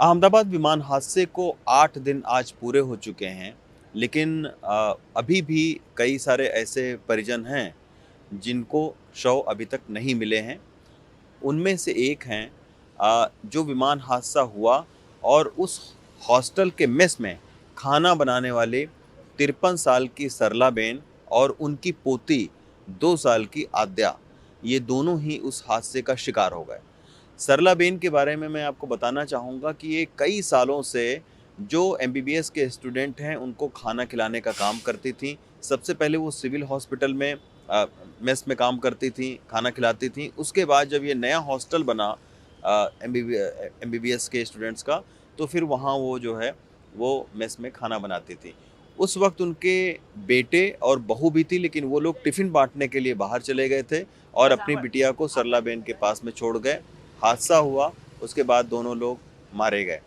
अहमदाबाद विमान हादसे को 8 दिन आज पूरे हो चुके हैं, लेकिन अभी भी कई सारे ऐसे परिजन हैं, जिनको शव अभी तक नहीं मिले हैं। उनमें से एक हैं जो विमान हादसा हुआ और उस हॉस्टल के मेस में खाना बनाने वाले 53 साल की सरलाबेन और उनकी पोती 2 साल की आद्या, ये दोनों ही उस हादसे का शिकार हो गए। सरलाबेन के बारे में मैं आपको बताना चाहूँगा कि ये कई सालों से जो एमबीबीएस के स्टूडेंट हैं, उनको खाना खिलाने का काम करती थीं। सबसे पहले वो सिविल हॉस्पिटल में मेस में काम करती थीं, खाना खिलाती थीं। उसके बाद जब ये नया हॉस्टल बना एमबीबीएस के स्टूडेंट्स का, तो फिर वहाँ वो जो है, वो मेस में खाना बनाती थीं। उस वक़्त उनके बेटे और बहू भी थी, लेकिन वो लोग टिफ़िन बाँटने के लिए बाहर चले गए थे और अपनी बिटिया को सरलाबेन के पास में छोड़ गए। हादसा हुआ, उसके बाद दोनों लोग मारे गए।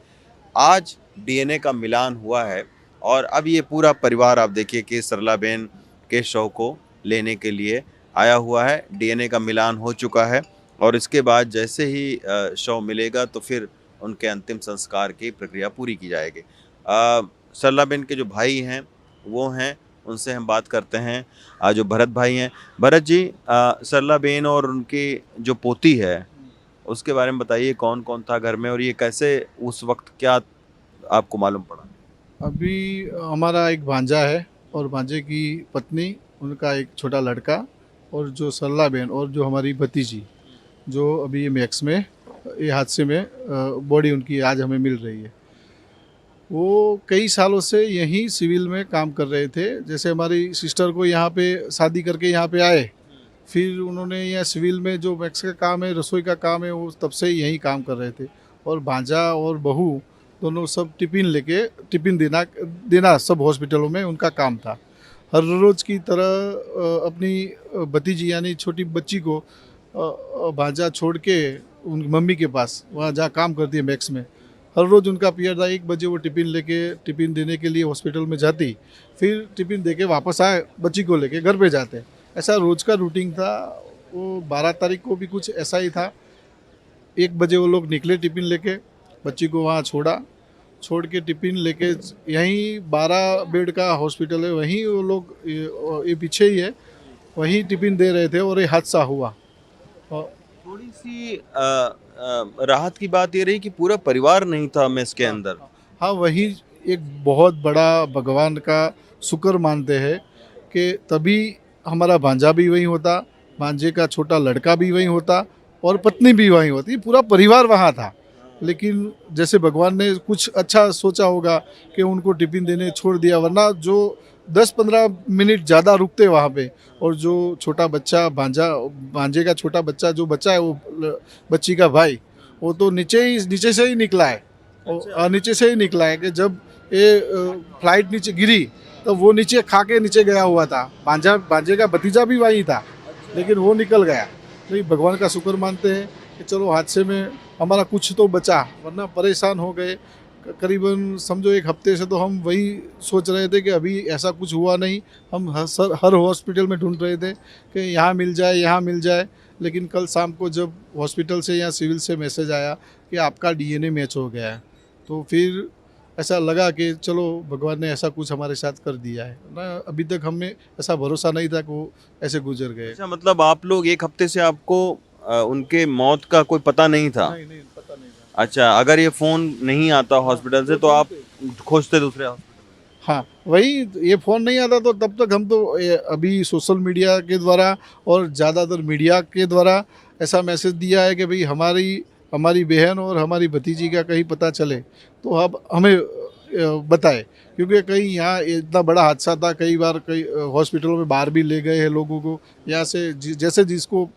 आज डीएनए का मिलान हुआ है और अब ये पूरा परिवार आप देखिए कि सरलाबेन के शव को लेने के लिए आया हुआ है। डीएनए का मिलान हो चुका है और इसके बाद जैसे ही शव मिलेगा तो फिर उनके अंतिम संस्कार की प्रक्रिया पूरी की जाएगी। सरलाबेन के जो भाई हैं, वो हैं, उनसे हम बात करते हैं। जो भरत भाई हैं। भरत जी, सरलाबेन और उनकी जो पोती है, उसके बारे में बताइए, कौन-कौन था घर में और ये कैसे उस वक़्त क्या आपको मालूम पड़ा? अभी हमारा एक भांजा है और भांजे की पत्नी, उनका एक छोटा लड़का और जो सरला बहन और जो हमारी भतीजी, जो अभी ये मैक्स में ये हादसे में बॉडी उनकी आज हमें मिल रही है। वो कई सालों से यहीं सिविल में काम कर रहे थे। जैसे हमारी सिस्टर को यहाँ पे शादी करके यहाँ पे आए, फिर उन्होंने यहाँ सिविल में जो मैक्स का काम है, रसोई का काम है, वो तब से यहीं काम कर रहे थे। और भांजा और बहू दोनों सब टिफ़िन लेके टिफ़िन देना देना सब हॉस्पिटलों में उनका काम था। हर रोज़ की तरह अपनी भतीजी यानी छोटी बच्ची को भांजा छोड़ के उनकी मम्मी के पास वहाँ जहाँ काम करती है मैक्स में, हर रोज़ उनका पीरियड था। 1 बजे वो टिफ़िन लेके टिफ़िन देने के लिए हॉस्पिटल में जाती, फिर टिफ़िन दे के वापस आए, बच्ची को लेके घर पे जाते। ऐसा रोज़ का रूटीन था। वो 12 तारीख को भी कुछ ऐसा ही था। 1 बजे वो लोग निकले टिफ़िन लेके, बच्ची को वहाँ छोड़ा, छोड़ के टिफ़िन लेके यहीं 12 बेड का हॉस्पिटल है, वहीं वो लोग ये पीछे ही है, वहीं टिफ़िन दे रहे थे और ये हादसा हुआ। औ थोड़ी-सी राहत की बात ये रही कि पूरा परिवार नहीं था मेस के हाँ, अंदर। हाँ। हाँ, वही एक बहुत बड़ा भगवान का शुक्र मानते हैं कि तभी हमारा भांजा भी वहीं होता, भांजे का छोटा लड़का भी वहीं होता और पत्नी भी वहीं होती, पूरा परिवार वहाँ था। लेकिन जैसे भगवान ने कुछ अच्छा सोचा होगा कि उनको टिफ़िन देने छोड़ दिया, वरना जो 10-15 मिनट ज़्यादा रुकते वहाँ पे। और जो छोटा बच्चा भांजे का छोटा बच्चा जो बचा है, वो बच्ची का भाई, वो तो नीचे से ही निकला है। अच्छा। नीचे से ही निकला है कि जब ये फ्लाइट नीचे गिरी, तो वो नीचे खा के नीचे गया हुआ था। भांजे का भतीजा भी वहीं था, अच्छा। लेकिन वो निकल गया। तो ये भगवान का शुक्र मानते हैं कि चलो हादसे में हमारा कुछ तो बचा, वरना परेशान हो गए। करीबन समझो 1 हफ्ते से तो हम वही सोच रहे थे कि अभी ऐसा कुछ हुआ नहीं। हम हर हॉस्पिटल में ढूंढ रहे थे कि यहाँ मिल जाए, यहाँ मिल जाए। लेकिन कल शाम को जब हॉस्पिटल से या सिविल से मैसेज आया कि आपका डीएनए मैच हो गया है, तो फिर ऐसा लगा कि चलो भगवान ने ऐसा कुछ हमारे साथ कर दिया है ना। अभी तक हमें ऐसा भरोसा नहीं था कि वो ऐसे गुजर गए। अच्छा, मतलब आप लोग 1 हफ्ते से आपको उनके मौत का कोई पता नहीं था? नहीं, नहीं, पता नहीं था। अच्छा, अगर ये फ़ोन नहीं आता हाँ, हॉस्पिटल से वो तो आप ढूँढते। खोजते दूसरे हॉस्पिटल हाँ, वही ये फ़ोन नहीं आता तो तब तक हम तो अभी सोशल मीडिया के द्वारा और ज़्यादातर मीडिया के द्वारा ऐसा मैसेज दिया है कि भई हमारी हमारी बहन और हमारी भतीजी का कहीं पता चले, तो आप हमें बताएँ। क्योंकि कहीं यहाँ इतना बड़ा हादसा था, कई बार कई हॉस्पिटलों में बाहर भी ले गए हैं लोगों को। यहाँ से जैसे जिसको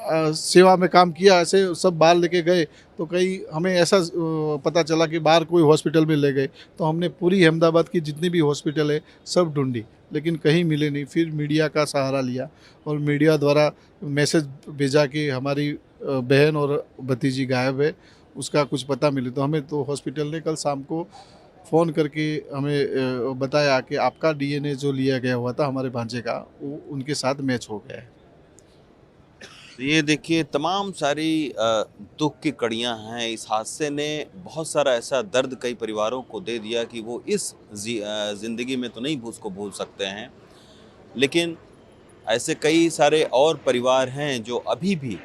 सेवा में काम किया, ऐसे सब बाहर लेके गए, तो कहीं हमें ऐसा पता चला कि बाहर कोई हॉस्पिटल में ले गए। तो हमने पूरी अहमदाबाद की जितनी भी हॉस्पिटल है सब ढूंढी, लेकिन कहीं मिले नहीं। फिर मीडिया का सहारा लिया और मीडिया द्वारा मैसेज भेजा कि हमारी बहन और भतीजी गायब है, उसका कुछ पता मिले। तो हमें तो हॉस्पिटल ने कल शाम को फ़ोन करके हमें बताया कि आपका डीएनए जो लिया गया हुआ था हमारे भांजे का, वो उनके साथ मैच हो गया है। तो ये देखिए तमाम सारी दुख की कड़ियाँ हैं। इस हादसे ने बहुत सारा ऐसा दर्द कई परिवारों को दे दिया कि वो इस ज़िंदगी में तो नहीं उसको भूल सकते हैं। लेकिन ऐसे कई सारे और परिवार हैं जो अभी भी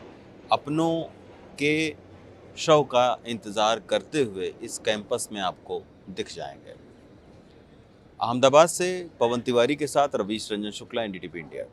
अपनों के शव का इंतज़ार करते हुए इस कैंपस में आपको दिख जाएंगे। अहमदाबाद से पवन तिवारी के साथ रवीश रंजन शुक्ला, एनडीटीवी इंडिया।